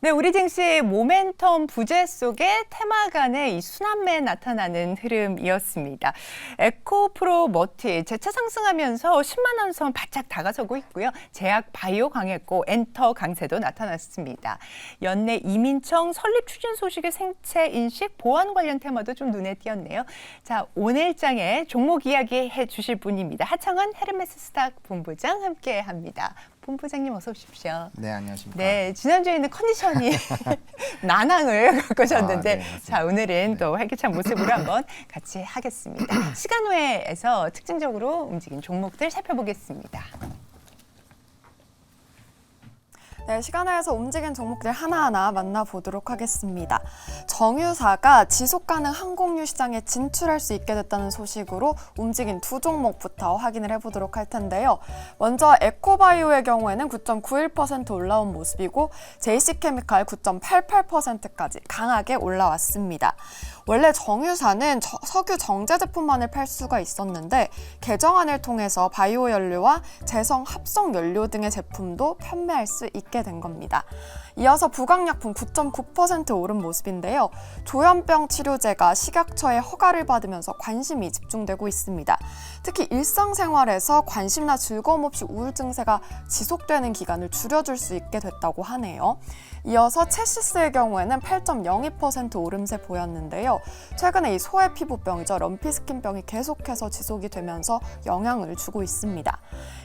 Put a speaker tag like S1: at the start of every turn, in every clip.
S1: 네, 우리 증시의 모멘텀 부재 속에 테마 간의 이 순환매에 나타나는 흐름이었습니다. 에코프로 머티 재차 상승하면서 10만 원 선 바짝 다가서고 있고요. 제약 바이오 강했고 엔터 강세도 나타났습니다. 연내 이민청 설립 추진 소식의 생체 인식 보안 관련 테마도 좀 눈에 띄었네요. 자, 오늘 장에 종목 이야기 해주실 분입니다. 하창원 헤르메스 스탁 본부장 함께합니다. 본부장님 어서 오십시오.
S2: 네, 안녕하십니까.
S1: 네, 지난주에는 컨디션이 난항을 겪으셨는데
S2: 네,
S1: 자, 오늘은
S2: 네.
S1: 또 활기찬 모습으로 한번 같이 하겠습니다. 시간외에서 특징적으로 움직인 종목들 살펴보겠습니다.
S3: 네, 시간에서 움직인 종목들 하나하나 만나보도록 하겠습니다. 정유사가 지속가능 항공유 시장에 진출할 수 있게 됐다는 소식으로 움직인 두 종목부터 확인을 해보도록 할 텐데요. 먼저 에코바이오의 경우에는 9.91% 올라온 모습이고 JC케미칼 9.88%까지 강하게 올라왔습니다. 원래 정유사는 석유 정제 제품만을 팔 수가 있었는데 개정안을 통해서 바이오 연료와 재성 합성 연료 등의 제품도 판매할 수 있게 된 겁니다. 이어서 부강약품 9.9% 오른 모습인데요. 조현병 치료제가 식약처의 허가를 받으면서 관심이 집중되고 있습니다. 특히 일상생활에서 관심이나 즐거움 없이 우울 증세가 지속되는 기간을 줄여줄 수 있게 됐다고 하네요. 이어서 체시스의 경우에는 8.02% 오름세 보였는데요. 최근에 이 소해 피부병이죠. 럼피스킨병이 계속해서 지속이 되면서 영향을 주고 있습니다.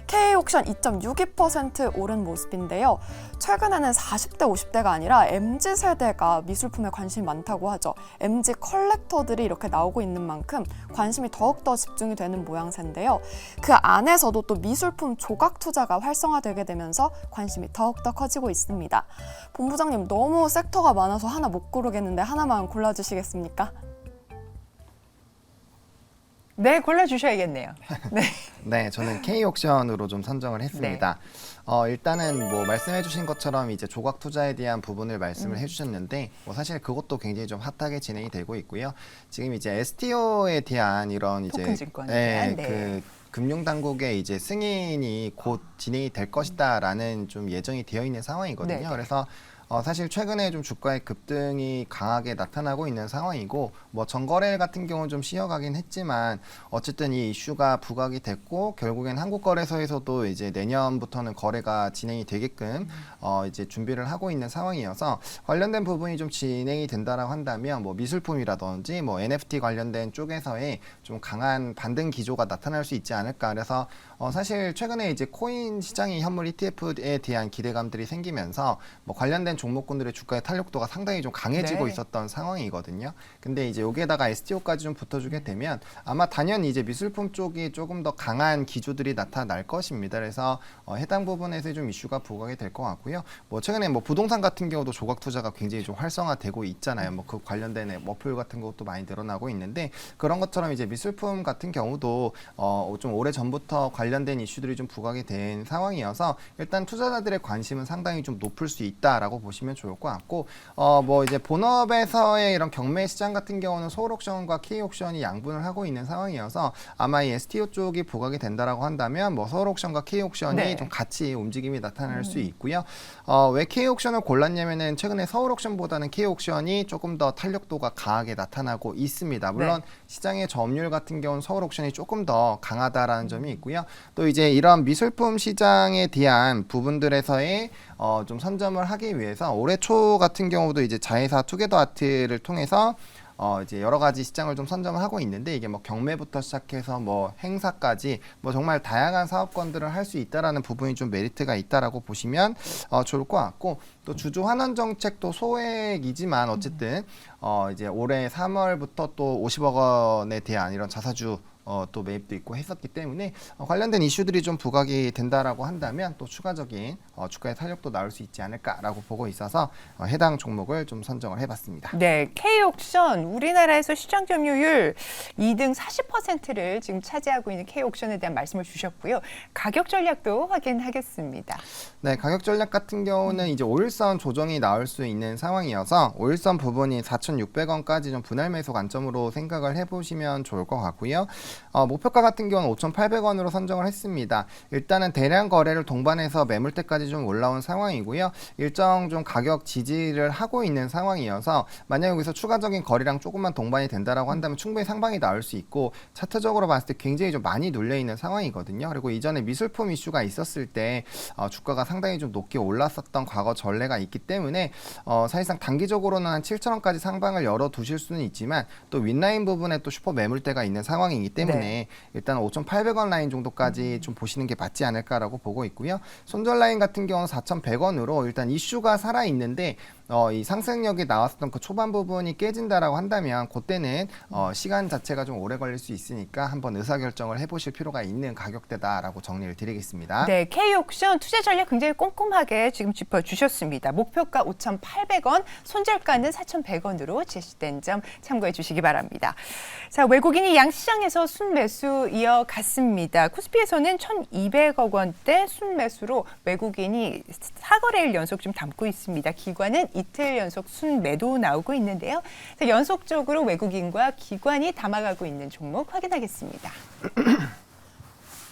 S3: K옥션 2.62% 오른 모습인데요. 최근에는 40대, 50대가 아니라 MZ세대가 미술품에 관심이 많다고 하죠. MZ 컬렉터들이 이렇게 나오고 있는 만큼 관심이 더욱더 집중이 되는 모양새인데요. 그 안에서도 또 미술품 조각 투자가 활성화되게 되면서 관심이 더욱더 커지고 있습니다. 본부장님, 너무 섹터가 많아서 하나 못 고르겠는데 하나만 골라주시겠습니까?
S1: 네, 골라주셔야겠네요. 네.
S2: 네, 저는 K옥션으로 좀 선정을 했습니다. 일단은 뭐 말씀해주신 것처럼 이제 조각 투자에 대한 부분을 말씀을 해주셨는데 사실 그것도 굉장히 좀 핫하게 진행이 되고 있고요. 지금 이제 STO에 대한 이런 이제
S1: 토큰증권에 대한, 네.
S2: 그 금융당국의 이제 승인이 곧 진행이 될 것이다라는 좀 예정이 되어 있는 상황이거든요.
S1: 네.
S2: 그래서 사실 최근에 좀 주가의 급등이 강하게 나타나고 있는 상황이고 뭐 전거래 같은 경우는 좀 쉬어가긴 했지만 어쨌든 이 이슈가 부각이 됐고 결국엔 한국거래소에서도 이제 내년부터는 거래가 진행이 되게끔 이제 준비를 하고 있는 상황이어서 관련된 부분이 좀 진행이 된다라고 한다면 뭐 미술품이라든지 뭐 NFT 관련된 쪽에서의 좀 강한 반등 기조가 나타날 수 있지 않을까. 그래서 사실 최근에 이제 코인 시장이 현물 ETF에 대한 기대감들이 생기면서 뭐 관련된 종목군들의 주가의 탄력도가 상당히 좀 강해지고
S1: 네.
S2: 있었던 상황이거든요. 근데 이제 여기에다가 STO까지 좀 붙어주게 되면 아마 단연히 이제 미술품 쪽이 조금 더 강한 기조들이 나타날 것입니다. 그래서 해당 부분에서 좀 이슈가 부각이 될 것 같고요. 뭐 최근에 뭐 부동산 같은 경우도 조각 투자가 굉장히 좀 활성화되고 있잖아요. 뭐 그 관련된 머플 같은 것도 많이 늘어나고 있는데 그런 것처럼 이제 미술품 같은 경우도 좀 오래 전부터 관련된 이슈들이 좀 부각이 된 상황이어서 일단 투자자들의 관심은 상당히 좀 높을 수 있다라고 보시면 좋을 것 같고 뭐 이제 본업에서의 이런 경매 시장 같은 경우는 서울옥션과 K옥션이 양분을 하고 있는 상황이어서 아마 이 STO 쪽이 부각이 된다라고 한다면 뭐 서울옥션과 K옥션이
S1: 네.
S2: 좀 같이 움직임이 나타날 수 있고요. 왜 K옥션을 골랐냐면은 최근에 서울옥션보다는 K옥션이 조금 더 탄력도가 강하게 나타나고 있습니다. 물론
S1: 네.
S2: 시장의 점유율 같은 경우는 서울옥션이 조금 더 강하다라는 점이 있고요. 또 이제 이런 미술품 시장에 대한 부분들에서의 좀 선점을 하기 위해서 올해 초 같은 경우도 이제 자회사 투게더 아트를 통해서 이제 여러 가지 시장을 좀 선점을 하고 있는데 이게 뭐 경매부터 시작해서 뭐 행사까지 뭐 정말 다양한 사업권들을 할 수 있다라는 부분이 좀 메리트가 있다라고 보시면 좋을 것 같고 또 주주 환원 정책도 소액이지만 어쨌든 이제 올해 3월부터 또 50억 원에 대한 이런 자사주 또 매입도 있고 했었기 때문에 관련된 이슈들이 좀 부각이 된다라고 한다면 또 추가적인 주가의 탄력도 나올 수 있지 않을까라고 보고 있어서 해당 종목을 좀 선정을 해봤습니다.
S1: 네, K옥션 우리나라에서 시장 점유율 2등 40%를 지금 차지하고 있는 K옥션에 대한 말씀을 주셨고요. 가격 전략도 확인하겠습니다.
S2: 네, 가격 전략 같은 경우는 이제 5일선 조정이 나올 수 있는 상황이어서 5일선 부분이 4,600원까지 좀 분할 매수 관점으로 생각을 해보시면 좋을 것 같고요. 목표가 같은 경우는 5,800원으로 선정을 했습니다. 일단은 대량 거래를 동반해서 매물대까지 좀 올라온 상황이고요. 일정 좀 가격 지지를 하고 있는 상황이어서 만약 여기서 추가적인 거래량 조금만 동반이 된다라고 한다면 충분히 상방이 나올 수 있고 차트적으로 봤을 때 굉장히 좀 많이 눌려 있는 상황이거든요. 그리고 이전에 미술품 이슈가 있었을 때 주가가 상당히 좀 높게 올랐었던 과거 전례가 있기 때문에 사실상 단기적으로는 한 7,000원까지 상방을 열어 두실 수는 있지만 또 윗라인 부분에 또 슈퍼 매물대가 있는 상황이기 때문에
S1: 네.
S2: 일단 5,800원 라인 정도까지 좀 보시는 게 맞지 않을까라고 보고 있고요. 손절 라인 같은 경우는 4,100원으로 일단 이슈가 살아 있는데 이 상승력이 나왔었던 그 초반 부분이 깨진다라고 한다면 그때는 시간 자체가 좀 오래 걸릴 수 있으니까 한번 의사결정을 해보실 필요가 있는 가격대다라고 정리를 드리겠습니다.
S1: 네, K옥션 투자 전략 굉장히 꼼꼼하게 지금 짚어주셨습니다. 목표가 5,800원, 손절가는 4,100원으로 제시된 점 참고해 주시기 바랍니다. 자, 외국인이 양시장에서 순매수 이어갔습니다. 코스피에서는 1,200억 원대 순매수로 외국인이 4거래일 연속 좀 담고 있습니다. 기관은 이틀 연속 순매도 나오고 있는데요. 자, 연속적으로 외국인과 기관이 담아가고 있는 종목 확인하겠습니다.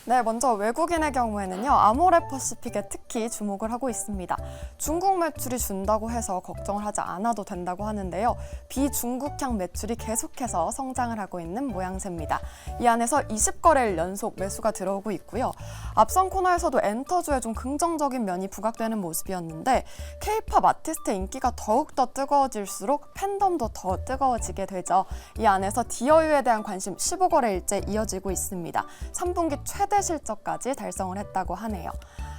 S3: 네, 먼저 외국인의 경우에는요, 아모레퍼시픽에 특히 주목을 하고 있습니다. 중국 매출이 준다고 해서 걱정을 하지 않아도 된다고 하는데요. 비중국향 매출이 계속해서 성장을 하고 있는 모양새입니다. 이 안에서 20거래일 연속 매수가 들어오고 있고요. 앞선 코너에서도 엔터주에 좀 긍정적인 면이 부각되는 모습이었는데 K-팝 아티스트의 인기가 더욱더 뜨거워질수록 팬덤도 더 뜨거워지게 되죠. 이 안에서 디어유에 대한 관심 15거래일째 이어지고 있습니다. 3분기 최대 실적까지 달성을 했다고 하네요.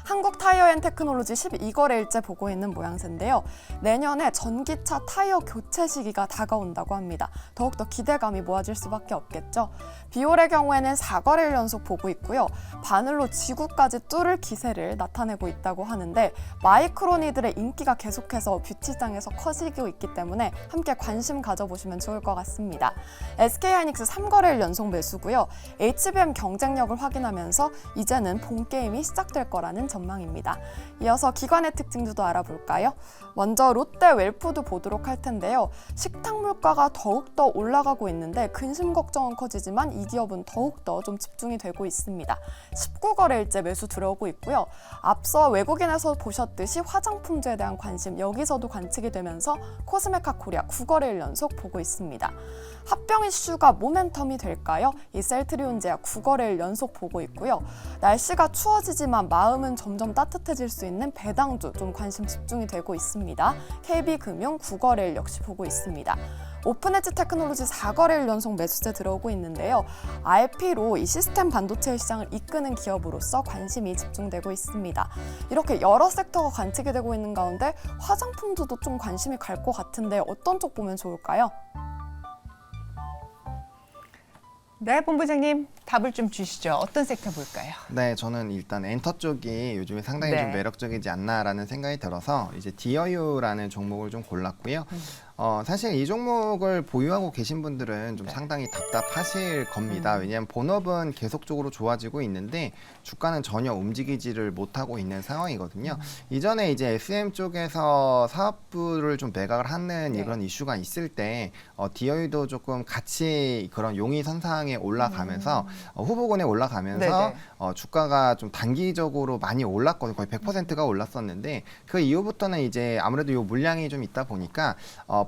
S3: 한국타이어앤테크놀로지 12거래일째 보고 있는 모양새인데요. 내년에 전기차 타이어 교체 시기가 다가온다고 합니다. 더욱더 기대감이 모아질 수밖에 없겠죠. 비올의 경우에는 4거래일 연속 보고 있고요. 바늘로 지구까지 뚫을 기세를 나타내고 있다고 하는데 마이크로니들의 인기가 계속해서 뷰티장에서 커지고 있기 때문에 함께 관심 가져보시면 좋을 것 같습니다. SK하이닉스 3거래일 연속 매수고요. HBM 경쟁력을 확인하면서 이제는 본 게임이 시작될 거라는 전망입니다. 이어서 기관의 특징도 알아볼까요? 먼저 롯데 웰푸드 보도록 할 텐데요. 식탁 물가가 더욱더 올라가고 있는데 근심 걱정은 커지지만 이 기업은 더욱더 좀 집중이 되고 있습니다. 19거래일째 매수 들어오고 있고요. 앞서 외국인에서 보셨듯이 화장품주에 대한 관심 여기서도 관측이 되면서 코스메카 코리아 9거래일 연속 보고 있습니다. 합병 이슈가 모멘텀이 될까요? 이 셀트리온제약 9거래일 연속 보고 있고요. 날씨가 추워지지만 마음은 점점 따뜻해질 수 있는 배당주 좀 관심 집중이 되고 있습니다. KB금융 9거래일 역시 보고 있습니다. 오픈엣지 테크놀로지 4거래일 연속 매수세 들어오고 있는데요. RP로 이 시스템 반도체 시장을 이끄는 기업으로서 관심이 집중되고 있습니다. 이렇게 여러 섹터가 관측이 되고 있는 가운데 화장품도 좀 관심이 갈 것 같은데 어떤 쪽 보면 좋을까요?
S1: 네, 본부장님 답을 좀 주시죠. 어떤 섹터 볼까요?
S2: 네, 저는 일단 엔터 쪽이 요즘에 상당히
S1: 네.
S2: 좀 매력적이지 않나라는 생각이 들어서 이제 디어유라는 종목을 좀 골랐고요. 사실 이 종목을 보유하고 계신 분들은 좀
S1: 네.
S2: 상당히 답답하실 겁니다. 왜냐하면 본업은 계속적으로 좋아지고 있는데 주가는 전혀 움직이지를 못하고 있는 상황이거든요. 이전에 이제 SM 쪽에서 사업부를 좀 매각을 하는
S1: 네.
S2: 이런 이슈가 있을 때 디어유도 조금 같이 그런 용의선상에 올라가면서 후보군에 올라가면서
S1: 네네.
S2: 주가가 좀 단기적으로 많이 올랐거든요. 거의 100%가 올랐었는데 그 이후부터는 이제 아무래도 요 물량이 좀 있다 보니까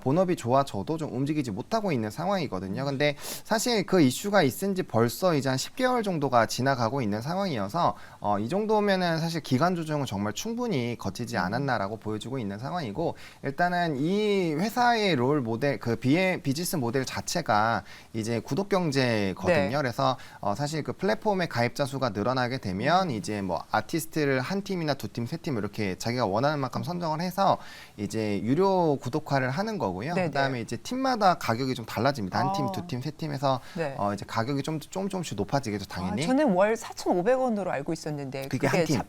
S2: 본업이 좋아져도 좀 움직이지 못하고 있는 상황이거든요. 근데 사실 그 이슈가 있은 지 벌써 이제 한 10개월 정도가 지나가고 있는 상황이어서 이 정도면은 사실 기간 조정은 정말 충분히 거치지 않았나라고 보여주고 있는 상황이고 일단은 이 회사의 롤 모델 그 비즈니스 모델 자체가 이제 구독 경제거든요.
S1: 네.
S2: 그래서 사실 그 플랫폼의 가입자 수가 늘어나게 되면 이제 뭐 아티스트를 한 팀이나 두 팀, 세 팀 이렇게 자기가 원하는 만큼 선정을 해서 이제 유료 구독화를 하는 거고요.
S1: 네네.
S2: 그다음에 이제 팀마다 가격이 좀 달라집니다. 한 팀, 두 팀, 세 팀에서
S1: 네.
S2: 이제 가격이 조금씩 높아지겠죠, 당연히.
S1: 저는 월 4,500원으로 알고 있었는데
S2: 그게 한 팀.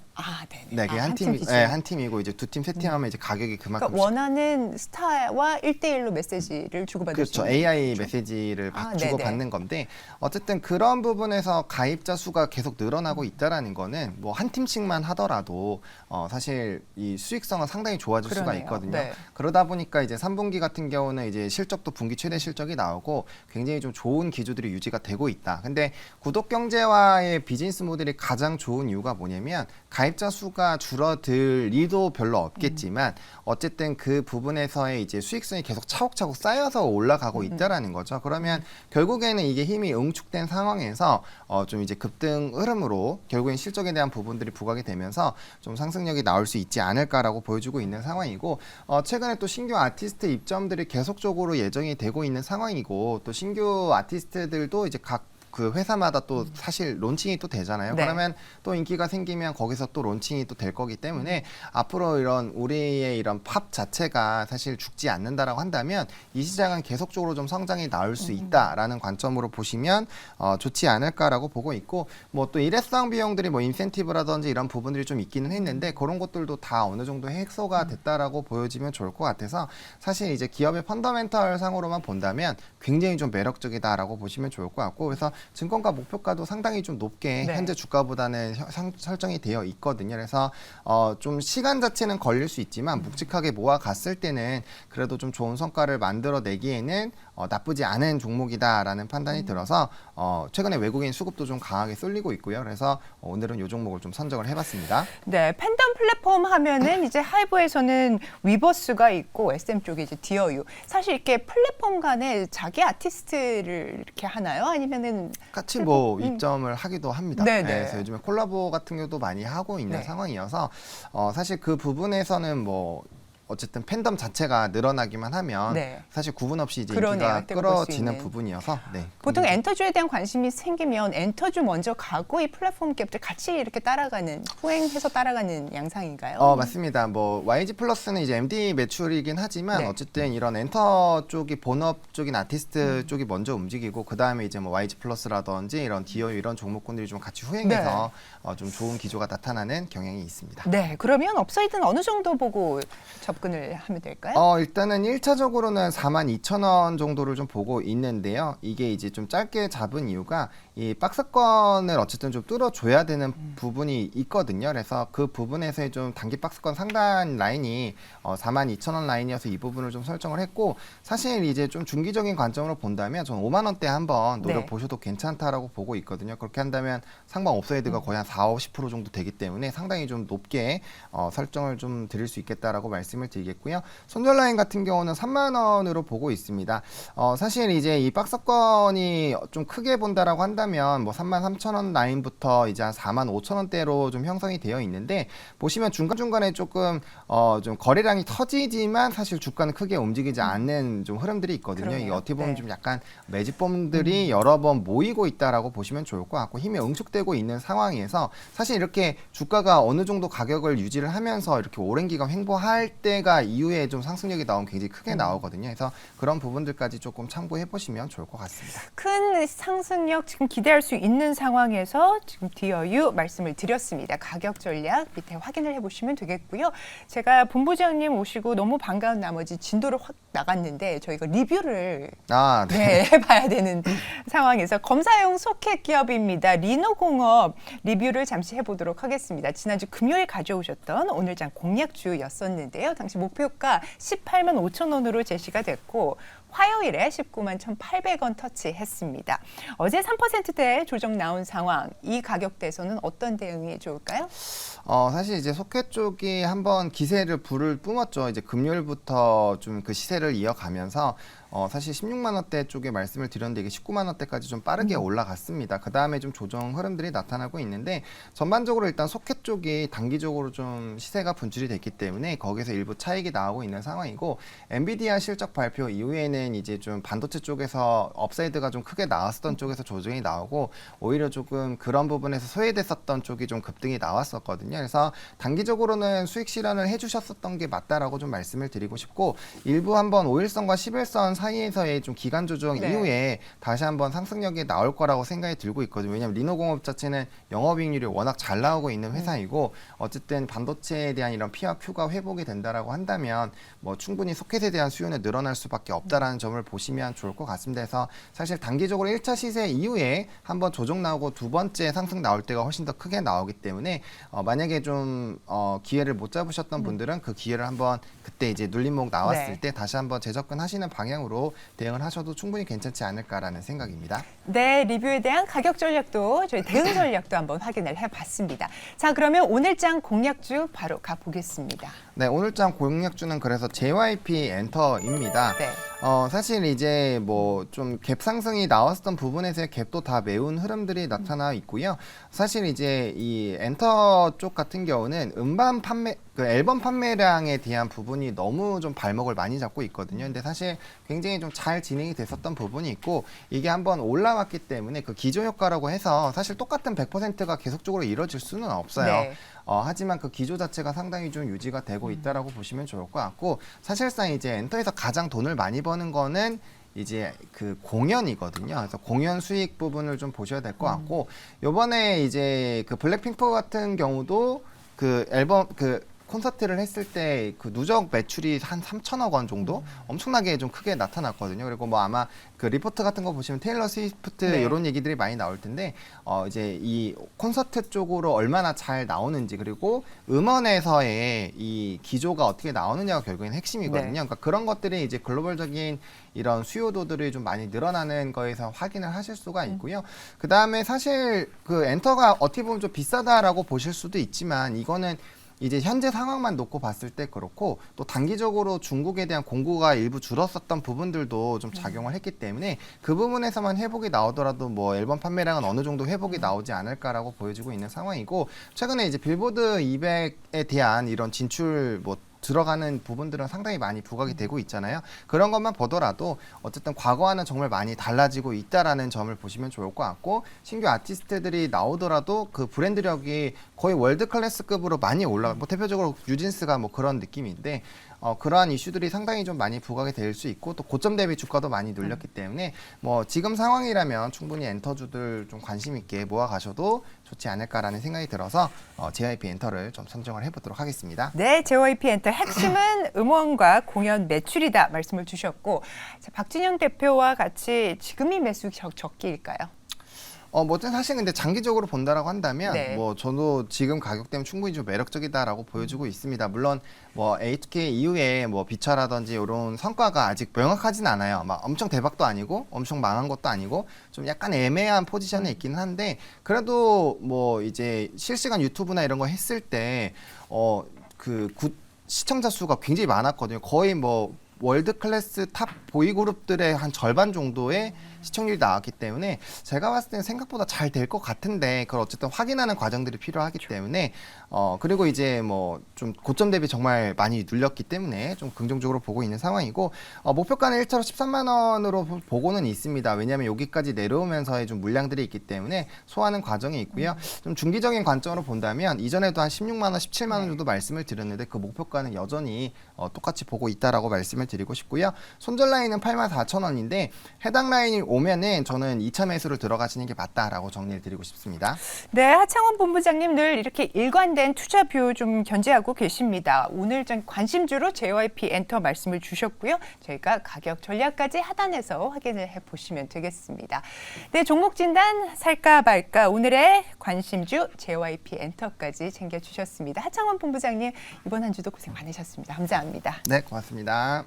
S1: 네네.
S2: 네, 그게 한 팀,
S1: 팀이죠.
S2: 네, 한 팀이고 이제 두 팀, 세 팀 하면 이제 가격이 그만큼
S1: 그러니까 원하는 스타와 1대1로 메시지를 주고받을 수
S2: 그렇죠.
S1: 있는
S2: AI
S1: 거죠.
S2: 메시지를
S1: 아,
S2: 주고
S1: 네네.
S2: 받는 건데 어쨌든 그런 부분 부분에서 가입자 수가 계속 늘어나고 있다라는 거는 뭐 한 팀씩만 하더라도 사실 이 수익성은 상당히 좋아질 수가
S1: 그러네요.
S2: 있거든요.
S1: 네.
S2: 그러다 보니까 이제 3분기 같은 경우는 이제 실적도 분기 최대 실적이 나오고 굉장히 좀 좋은 기조들이 유지가 되고 있다. 근데 구독 경제화의 비즈니스 모델이 가장 좋은 이유가 뭐냐면 가입자 수가 줄어들 리도 별로 없겠지만 어쨌든 그 부분에서의 이제 수익성이 계속 차곡차곡 쌓여서 올라가고 있다라는 거죠. 그러면 결국에는 이게 힘이 응축된 상황에서 좀 이제 급등 흐름으로 결국엔 실적에 대한 부분들이 부각이 되면서 좀 상승력이 나올 수 있지 않을까라고 보여주고 있는 상황이고 최근에 또 신규 아티스트 입점들이 계속적으로 예정이 되고 있는 상황이고 또 신규 아티스트들도 이제 각 그 회사마다 또 사실 론칭이 또 되잖아요.
S1: 네.
S2: 그러면 또 인기가 생기면 거기서 또 론칭이 또 될 거기 때문에 앞으로 이런 우리의 이런 팝 자체가 사실 죽지 않는다라고 한다면 이 시장은 계속적으로 좀 성장이 나올 수 있다라는 관점으로 보시면 좋지 않을까라고 보고 있고 뭐 또 일회성 비용들이 뭐 인센티브라든지 이런 부분들이 좀 있기는 했는데 그런 것들도 다 어느 정도 해소가 됐다라고 보여지면 좋을 것 같아서 사실 이제 기업의 펀더멘털 상으로만 본다면 굉장히 좀 매력적이다라고 보시면 좋을 것 같고 그래서 증권가 목표가도 상당히 좀 높게
S1: 네.
S2: 현재 주가보다는 설정이 되어 있거든요. 그래서 좀 시간 자체는 걸릴 수 있지만 묵직하게 모아갔을 때는 그래도 좀 좋은 성과를 만들어내기에는 나쁘지 않은 종목이다라는 판단이 들어서 최근에 외국인 수급도 좀 강하게 쏠리고 있고요. 그래서 오늘은 이 종목을 좀 선정을 해봤습니다.
S1: 네, 팬덤 플랫폼 하면은 이제 하이브에서는 위버스가 있고 SM 쪽에 이제 디어유. 사실 이렇게 플랫폼 간에 자기 아티스트를 이렇게 하나요? 아니면은
S2: 같이 뭐 입점을 하기도 합니다.
S1: 네네.
S2: 그래서 요즘에 콜라보 같은 경우도 많이 하고 있는
S1: 네.
S2: 상황이어서 사실 그 부분에서는 뭐 어쨌든 팬덤 자체가 늘어나기만 하면
S1: 네.
S2: 사실 구분 없이 이제
S1: 그러네요.
S2: 인기가
S1: 획득을 볼수
S2: 끌어지는
S1: 있는.
S2: 부분이어서 네.
S1: 보통 엔터주에 대한 관심이 생기면 엔터주 먼저 가고 이 플랫폼 갭들 같이 이렇게 따라가는 후행해서 따라가는 양상인가요?
S2: 맞습니다. 뭐 YG 플러스는 이제 MD 매출이긴 하지만
S1: 네.
S2: 어쨌든 이런 엔터 쪽이 본업 쪽인 아티스트 쪽이 먼저 움직이고 그 다음에 이제 뭐 YG 플러스라든지 이런 디어 이런 종목군들이 좀 같이 후행해서 좀 좋은 기조가 나타나는 경향이 있습니다.
S1: 네, 그러면 업사이드는 어느 정도 보고 접근을 하면 될까요?
S2: 일단은 1차적으로는 42,000원 정도를 좀 보고 있는데요. 이게 이제 좀 짧게 잡은 이유가 이 박스권을 어쨌든 좀 뚫어줘야 되는 부분이 있거든요. 그래서 그 부분에서의 좀 단기 박스권 상단 라인이 42,000원 라인이어서 이 부분을 좀 설정을 했고 사실 이제 좀 중기적인 관점으로 본다면 전 5만 원대 한번 노려보셔도 괜찮다라고 보고 있거든요. 그렇게 한다면 상방 업사이드가 거의 한 40, 50% 정도 되기 때문에 상당히 좀 높게 설정을 좀 드릴 수 있겠다라고 말씀을 드리겠고요. 손절 라인 같은 경우는 3만 원으로 보고 있습니다. 사실 이제 이 박스권이 좀 크게 본다라고 한다면 뭐 33,000원 라인부터 이제 한 45,000원대로 좀 형성이 되어 있는데 보시면 중간중간에 조금 좀 거래량이 터지지만 사실 주가는 크게 움직이지 않는 좀 흐름들이 있거든요.
S1: 그러네요.
S2: 이게 어떻게 보면
S1: 네.
S2: 좀 약간 매집범들이 여러 번 모이고 있다라고 보시면 좋을 것 같고 힘이 응축되고 있는 상황에서 사실 이렇게 주가가 어느 정도 가격을 유지를 하면서 이렇게 오랜 기간 횡보할 때가 이후에 좀 상승력이 나오면 굉장히 크게 나오거든요. 그래서 그런 부분들까지 조금 참고해 보시면 좋을 것 같습니다.
S1: 큰 상승력 지금 기대할 수 있는 상황에서 지금 디어유 말씀을 드렸습니다. 가격 전략 밑에 확인을 해보시면 되겠고요. 제가 본부장님 오시고 너무 반가운 나머지 진도를 확 나갔는데 저희가 리뷰를 네, 해봐야 되는 상황에서 검사용 소켓 기업입니다. 리노공업 리뷰를 잠시 해보도록 하겠습니다. 지난주 금요일 가져오셨던 오늘장 공략주였었는데요. 당시 목표가 18만 5천 원으로 제시가 됐고 화요일에 19만 1,800원 터치했습니다. 어제 3%대 조정 나온 상황, 이 가격대에서는 어떤 대응이 좋을까요?
S2: 사실 이제 소켓 쪽이 한번 기세를 불을 뿜었죠. 이제 금요일부터 좀 그 시세를 이어가면서 사실 16만 원대 쪽에 말씀을 드렸는데 이게 19만 원대까지 좀 빠르게 올라갔습니다. 그 다음에 좀 조정 흐름들이 나타나고 있는데 전반적으로 일단 소켓 쪽이 단기적으로 좀 시세가 분출이 됐기 때문에 거기서 일부 차익이 나오고 있는 상황이고 엔비디아 실적 발표 이후에는 이제 좀 반도체 쪽에서 업사이드가 좀 크게 나왔었던 쪽에서 조정이 나오고 오히려 조금 그런 부분에서 소외됐었던 쪽이 좀 급등이 나왔었거든요. 그래서 단기적으로는 수익 실현을 해주셨었던 게 맞다라고 좀 말씀을 드리고 싶고 일부 한번 5일선과 10일선 사이에서의 좀 기간 조정
S1: 네.
S2: 이후에 다시 한번 상승력이 나올 거라고 생각이 들고 있거든요. 왜냐하면 리노공업 자체는 영업이익률이 워낙 잘 나오고 있는 회사이고 어쨌든 반도체에 대한 이런 P와 Q가 회복이 된다라고 한다면 뭐 충분히 소켓에 대한 수요는 늘어날 수밖에 없다라는 점을 보시면 좋을 것 같습니다. 그래서 사실 단기적으로 1차 시세 이후에 한번 조정 나오고 두 번째 상승 나올 때가 훨씬 더 크게 나오기 때문에 만약에 좀 기회를 못 잡으셨던 분들은 그 기회를 한번 그때 이제 눌림목 나왔을
S1: 네.
S2: 때 다시 한번 재접근하시는 방향으로 대응을 하셔도 충분히 괜찮지 않을까라는 생각입니다.
S1: 네, 리뷰에 대한 가격 전략도 저희 대응 전략도 한번 확인을 해봤습니다. 자, 그러면 오늘장 공략주 바로 가보겠습니다.
S2: 네, 오늘장 공략주는 그래서 JYP 엔터입니다.
S1: 네.
S2: 사실 이제 뭐 좀 갭 상승이 나왔었던 부분에서의 갭도 다 메운 흐름들이 나타나 있고요. 사실 이제 이 엔터 쪽 같은 경우는 음반 판매, 그 앨범 판매량에 대한 부분이 너무 좀 발목을 많이 잡고 있거든요. 근데 사실 굉장히 좀 잘 진행이 됐었던 부분이 있고 이게 한번 올라왔기 때문에 그 기조 효과라고 해서 사실 똑같은 100%가 계속적으로 이루어질 수는 없어요.
S1: 네.
S2: 하지만 그 기조 자체가 상당히 좀 유지가 되고 있다라고 보시면 좋을 것 같고 사실상 이제 엔터에서 가장 돈을 많이 버는 거는 이제 그 공연이거든요. 그래서 공연 수익 부분을 좀 보셔야 될 것 같고 요번에 이제 그 블랙핑크 같은 경우도 그 앨범 그 콘서트를 했을 때 그 누적 매출이 한 3천억 원 정도 엄청나게 좀 크게 나타났거든요. 그리고 뭐 아마 그 리포트 같은 거 보시면 테일러 스위프트
S1: 네.
S2: 이런 얘기들이 많이 나올 텐데 이제 이 콘서트 쪽으로 얼마나 잘 나오는지 그리고 음원에서의 이 기조가 어떻게 나오느냐가 결국엔 핵심이거든요.
S1: 네.
S2: 그러니까 그런 것들이 이제 글로벌적인 이런 수요도들이 좀 많이 늘어나는 거에서 확인을 하실 수가 있고요. 그 다음에 사실 그 엔터가 어떻게 보면 좀 비싸다라고 보실 수도 있지만 이거는 이제 현재 상황만 놓고 봤을 때 그렇고 또 단기적으로 중국에 대한 공고가 일부 줄었었던 부분들도 좀 작용을 했기 때문에 그 부분에서만 회복이 나오더라도 뭐 앨범 판매량은 어느 정도 회복이 나오지 않을까라고 보여지고 있는 상황이고 최근에 이제 빌보드 200에 대한 이런 진출 뭐 들어가는 부분들은 상당히 많이 부각이 되고 있잖아요. 그런 것만 보더라도 어쨌든 과거와는 정말 많이 달라지고 있다라는 점을 보시면 좋을 것 같고 신규 아티스트들이 나오더라도 그 브랜드력이 거의 월드 클래스급으로 많이 올라가. 뭐 대표적으로 뉴진스가 뭐 그런 느낌인데 그러한 이슈들이 상당히 좀 많이 부각이 될 수 있고 또 고점 대비 주가도 많이 눌렸기 때문에 뭐 지금 상황이라면 충분히 엔터주들 좀 관심 있게 모아 가셔도 좋지 않을까라는 생각이 들어서 JYP 엔터를 좀 선정을 해보도록 하겠습니다.
S1: 네, JYP 엔터 핵심은 음원과 공연 매출이다 말씀을 주셨고 자, 박진영 대표와 같이 지금이 매수 적기일까요?
S2: 뭐 사실 근데 장기적으로 본다라고 한다면
S1: 네.
S2: 뭐 저도 지금 가격대면 충분히 좀 매력적이다라고 보여주고 있습니다. 물론 뭐 HK 이후에 뭐 비차라든지 이런 성과가 아직 명확하진 않아요. 막 엄청 대박도 아니고 엄청 망한 것도 아니고 좀 약간 애매한 포지션에 있기는 한데 그래도 뭐 이제 실시간 유튜브나 이런 거 했을 때 시청자 수가 굉장히 많았거든요. 거의 뭐 월드 클래스 탑 보이그룹들의 한 절반 정도의 시청률이 나왔기 때문에 제가 봤을 때는 생각보다 잘 될 것 같은데 그걸 어쨌든 확인하는 과정들이 필요하기 때문에 그리고 이제 뭐 좀 고점 대비 정말 많이 눌렸기 때문에 좀 긍정적으로 보고 있는 상황이고 목표가는 1차로 13만 원으로 보고는 있습니다. 왜냐하면 여기까지 내려오면서의 좀 물량들이 있기 때문에 소화하는 과정이 있고요. 좀 중기적인 관점으로 본다면 이전에도 한 16만 원, 17만 원 정도 말씀을 드렸는데 그 목표가는 여전히 똑같이 보고 있다라고 말씀을 드리고 싶고요. 손절 라인은 84,000원인데 해당 라인이 오면은 저는 2차 매수를 들어가시는 게 맞다라고 정리를 드리고 싶습니다.
S1: 네, 하창원 본부장님 늘 이렇게 일관된 투자 뷰 좀 견지하고 계십니다. 오늘 좀 관심주로 JYP 엔터 말씀을 주셨고요. 저희가 가격 전략까지 하단에서 확인을 해보시면 되겠습니다. 네, 종목 진단 살까 말까 오늘의 관심주 JYP 엔터까지 챙겨주셨습니다. 하창원 본부장님 이번 한 주도 고생 많으셨습니다. 감사합니다.
S2: 네, 고맙습니다.